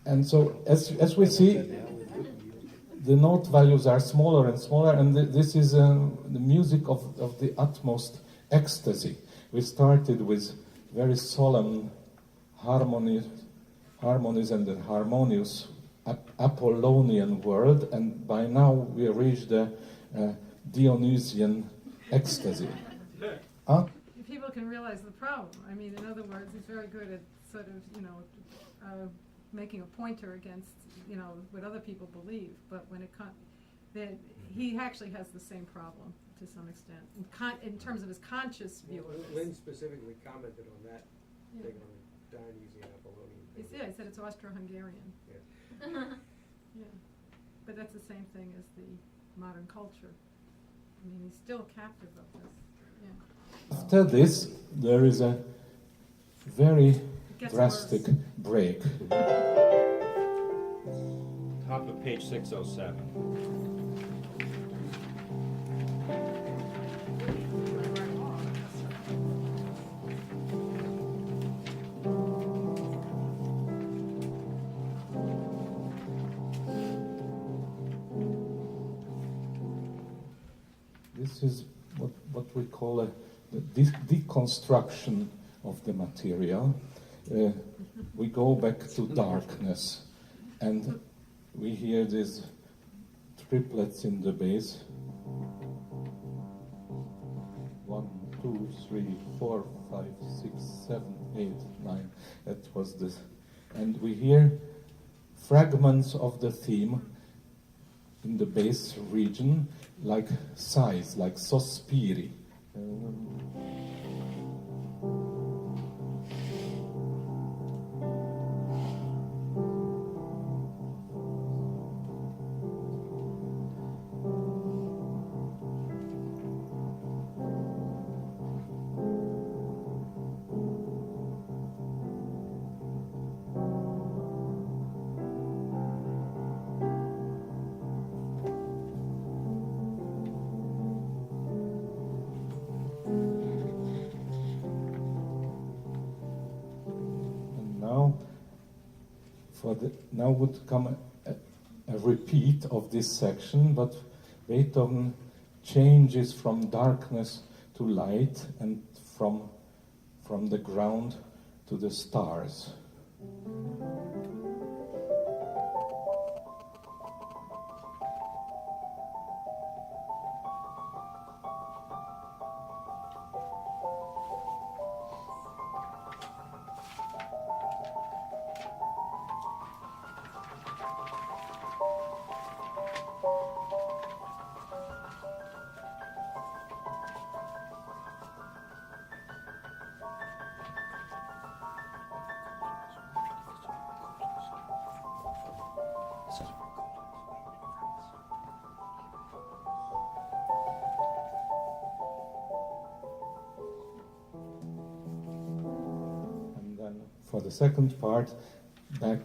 S6: And so, as we see, the note values are smaller and smaller, and this is the music of the utmost ecstasy. We started with very solemn harmonies and the harmonious Apollonian world, and by now we reach the Dionysian ecstasy.
S1: People can realize the problem. I mean, in other words, he's very good at sort of, making a pointer against, what other people believe. But when it comes, that he actually has the same problem to some extent, in terms of his conscious view of this.
S8: Lynn specifically commented on that
S1: Yeah.
S8: thing on the Dionysian Apollonian thing.
S1: Yeah, I said it's Austro-Hungarian.
S8: Yeah.
S1: Yeah, but that's the same thing as the modern culture. I mean, he's still captive of this, yeah.
S6: After this, there is a very
S1: gets
S6: drastic
S1: worse.
S6: break.
S7: Top of page 607.
S6: This is what we call the deconstruction of the material. We go back to darkness, and we hear these triplets in the bass. 1, 2, 3, 4, 5, 6, 7, 8, 9. That was this. And we hear fragments of the theme in the bass region, like sighs, like sospiri. Now would come a repeat of this section, but Beethoven changes from darkness to light and from the ground to the stars. For the second part, back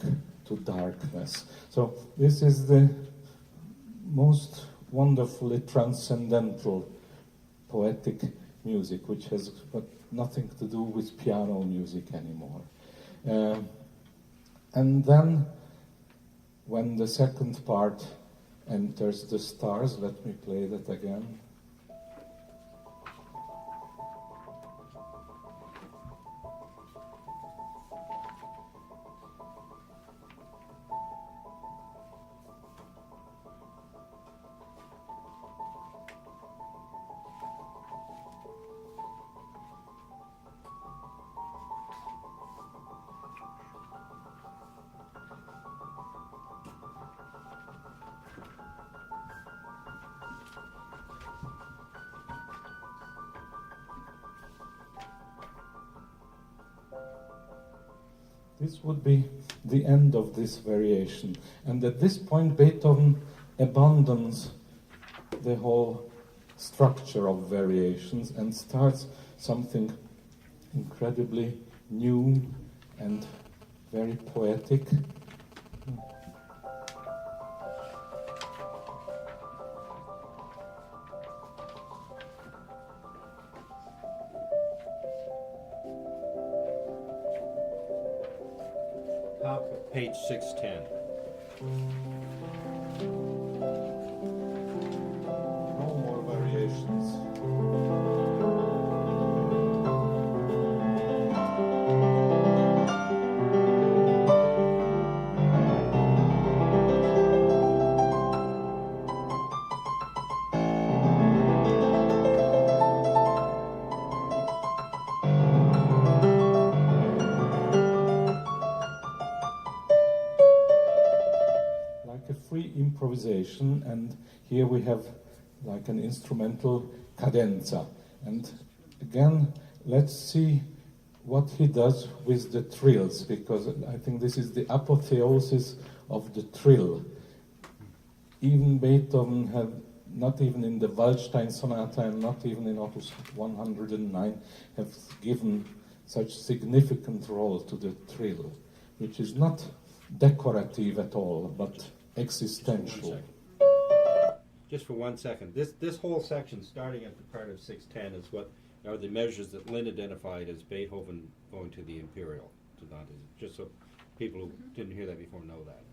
S6: to darkness. So this is the most wonderfully transcendental poetic music, which has got nothing to do with piano music anymore. And then, when the second part enters the stars, let me play that again. This would be the end of this variation. And at this point, Beethoven abandons the whole structure of variations and starts something incredibly new and very poetic.
S7: Top of page 610.
S6: No more variations. free improvisation, and here we have like an instrumental cadenza. And again, let's see what he does with the trills, because I think this is the apotheosis of the trill. Even Beethoven had, not even in the Waldstein Sonata and not even in Opus 109, have given such significant role to the trill, which is not decorative at all, but existential.
S7: Just for 1 second. This whole section, starting at the part of 610, is what are the measures that Lynn identified as Beethoven going to the imperial sonata. Just so people who didn't hear that before know that.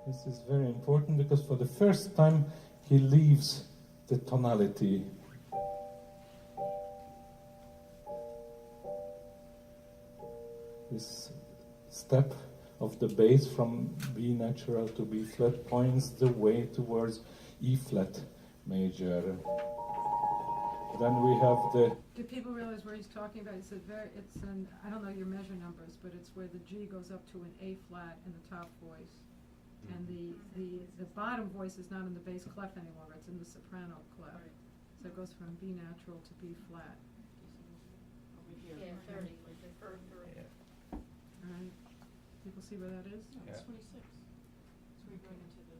S6: This is very important because for the first time he leaves the tonality. This step of the bass from B natural to B flat points the way towards E flat major. Then we have the...
S1: Do people realize where he's talking about? He said I don't know your measure numbers, but it's where the G goes up to an A flat in the top voice. And the bottom voice is not in the bass clef anymore, it's in the soprano clef.
S2: Right.
S1: So it goes from B natural to B flat.
S2: Over here.
S9: Yeah, 30.
S1: All right. People see where that is?
S2: No, it's
S7: Yeah.
S2: 26. So we're going into the.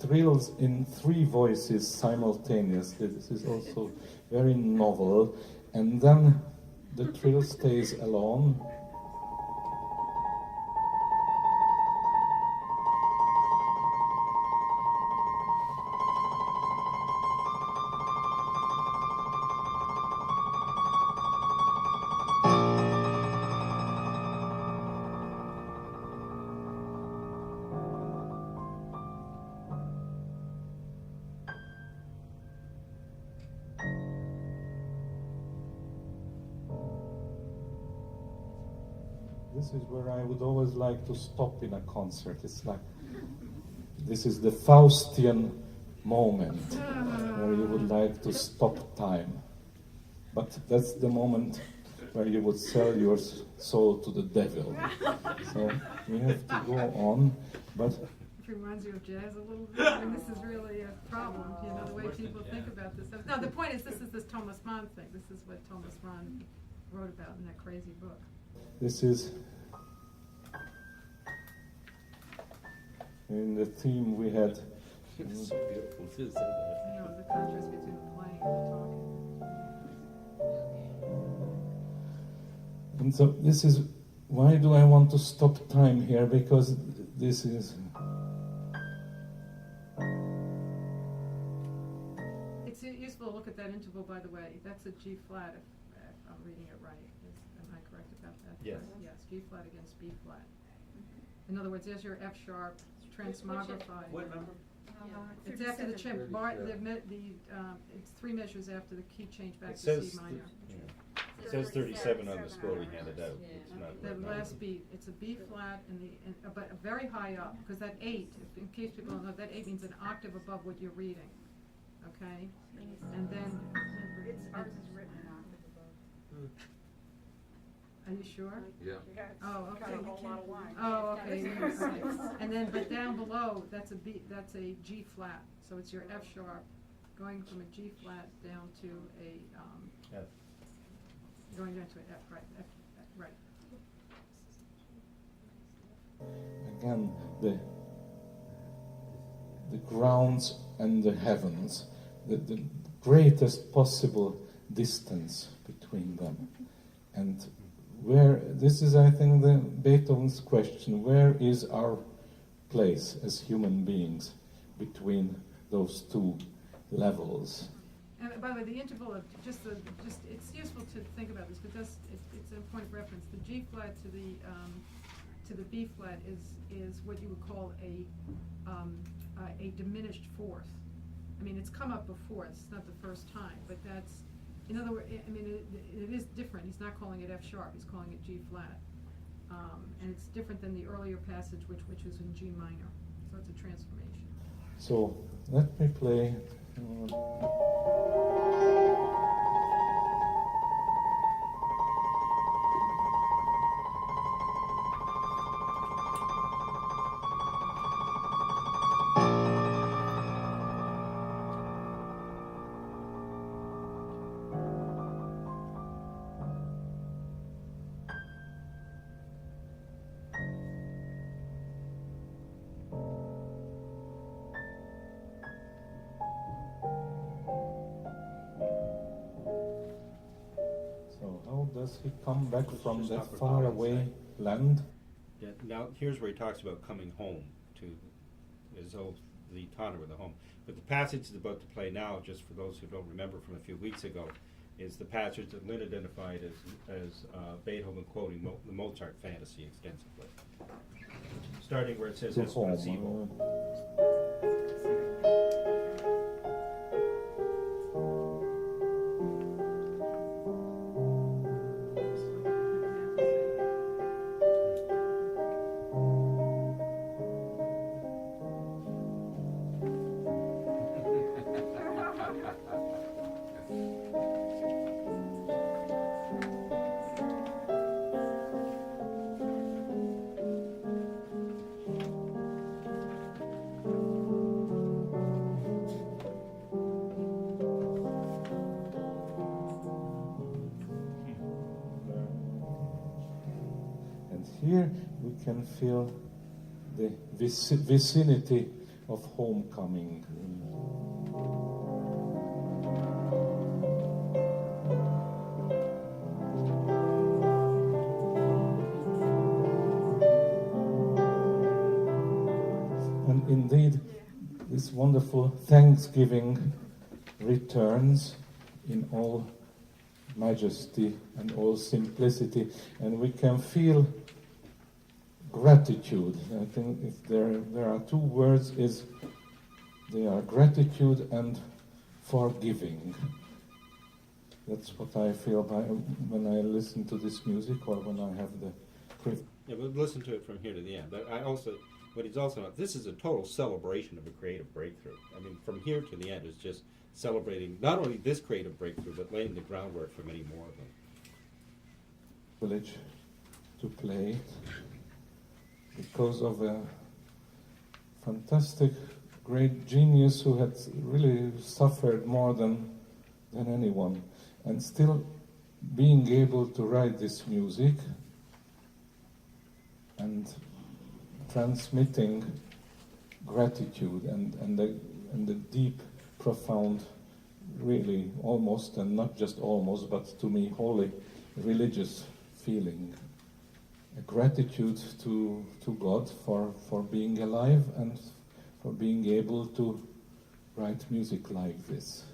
S6: Trills in 3 voices simultaneously. This is also very novel. And then the trill stays alone. This is where I would always like to stop in a concert. It's like, this is the Faustian moment where you would like to stop time. But that's the moment where you would sell your soul to the devil. So we have to go on, but...
S1: It reminds you of jazz a little bit. I mean, this is really a problem, you know, the way people think about this stuff. No, the point is, this is this Thomas Mann thing. This is what Thomas Mann wrote about in that crazy book.
S6: This is, in the theme we had,
S7: It's so beautiful to say that.
S1: You know, the contrast between the playing and the talking.
S6: and so this is, why do I want to stop time here? Because this is,
S1: It's useful to look at that interval, by the way. That's a G flat, if I'm reading it right. Am I correct about that?
S7: Yes.
S1: Yes, G flat against B flat. In other words, there's your F sharp transmogrified.
S3: What number?
S1: It's after the chimp. It's 3 measures after the key change back
S7: It
S1: to
S7: says,
S1: C minor.
S7: it says 37 on the score we handed out.
S9: Yeah.
S7: It's not
S1: The
S7: right now.
S1: last beat, it's a B flat but very high up, because that 8, in case people don't know, that 8 means an octave above what you're reading. Okay? And then.
S2: Ours is written in octave above.
S1: Are you sure?
S4: Yeah.
S1: Oh, okay.
S2: Got a whole lot of line.
S1: Oh, okay. And then, but down below, that's a G flat. So it's your F sharp, going from a G flat down to a,
S7: F.
S1: going down to an F, right, right.
S6: again, the grounds and the heavens, the greatest possible distance between them. And where, this is, I think, the Beethoven's question, where is our place as human beings between those two levels.
S1: And by the way, the interval of just it's useful to think about this because it's a point of reference. The G flat to the B flat is what you would call a diminished fourth. I mean, it's come up before. It's not the first time, but that's, in other words, I mean, it is different. He's not calling it F sharp. He's calling it G flat, and it's different than the earlier passage, which was in G minor. So it's a transformation.
S6: So let me play. So how does he come back
S7: Let's
S6: from
S7: just
S6: that
S7: stop
S6: far
S7: recording,
S6: away
S7: say.
S6: land?
S7: Yeah, now, here's where he talks about coming home to, as though the Tana were the home. But the passage he's about to play now, just for those who don't remember from a few weeks ago, is the passage that Lynn identified as Beethoven quoting the Mozart fantasy extensively. Starting where it says
S6: To
S7: Espressivo.
S6: home. And here we can feel the vicinity of homecoming. And indeed, this wonderful Thanksgiving returns in all majesty and all simplicity, and we can feel gratitude. I think if there are two words, they are gratitude and forgiving. That's what I feel when I listen to this music, or when I have the privilege.
S7: Yeah, but listen to it from here to the end. But what he's also not, this is a total celebration of a creative breakthrough. I mean, from here to the end is just celebrating not only this creative breakthrough, but laying the groundwork for many more of them.
S6: Privilege to play it because of a fantastic, great genius who had really suffered more than anyone, and still being able to write this music and transmitting gratitude and the deep, profound, really almost, and not just almost, but to me holy, religious feeling. A gratitude to God for being alive and for being able to write music like this.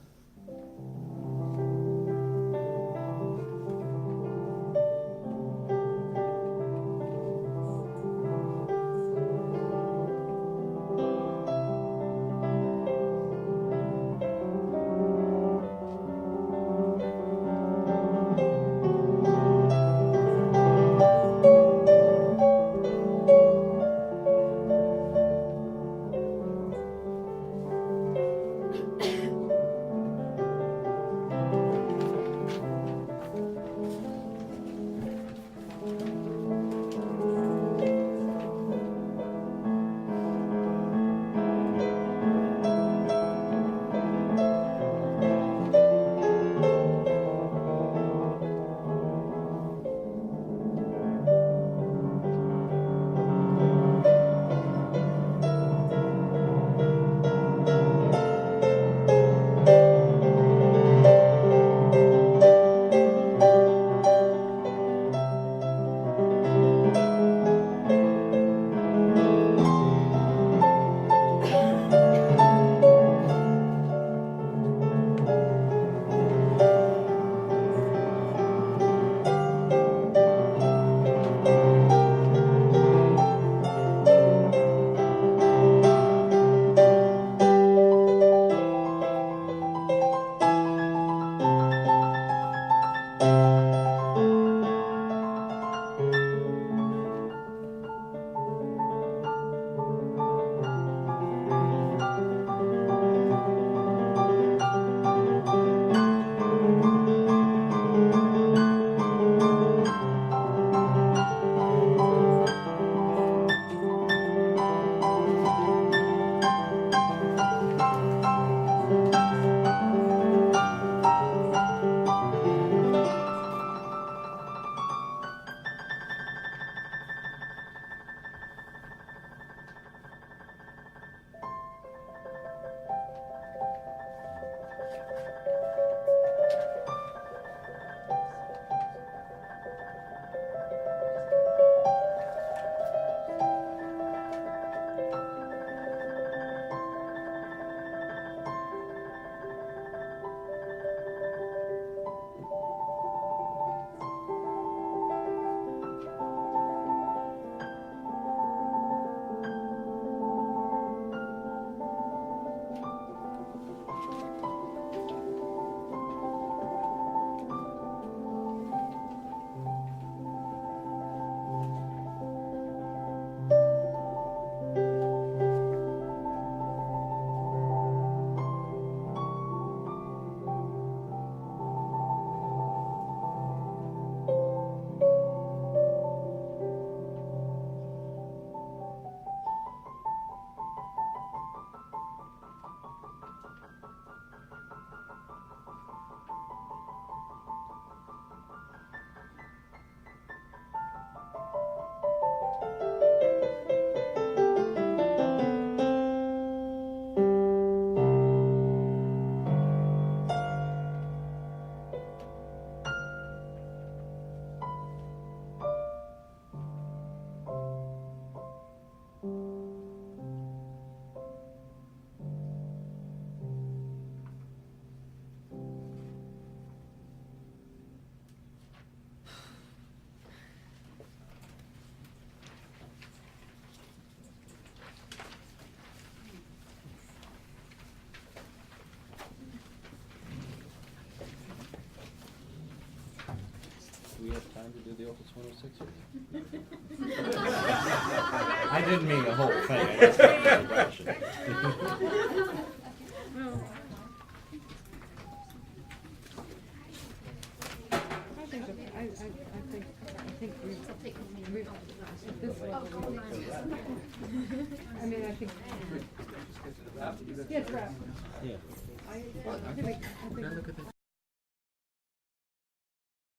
S7: we have time to do the Opus 106 here? I didn't mean the whole thing, I just meant the introduction.
S1: Well, I think we've, at this level, I mean, I think. Yes, Ralph.
S7: Yeah.
S1: I think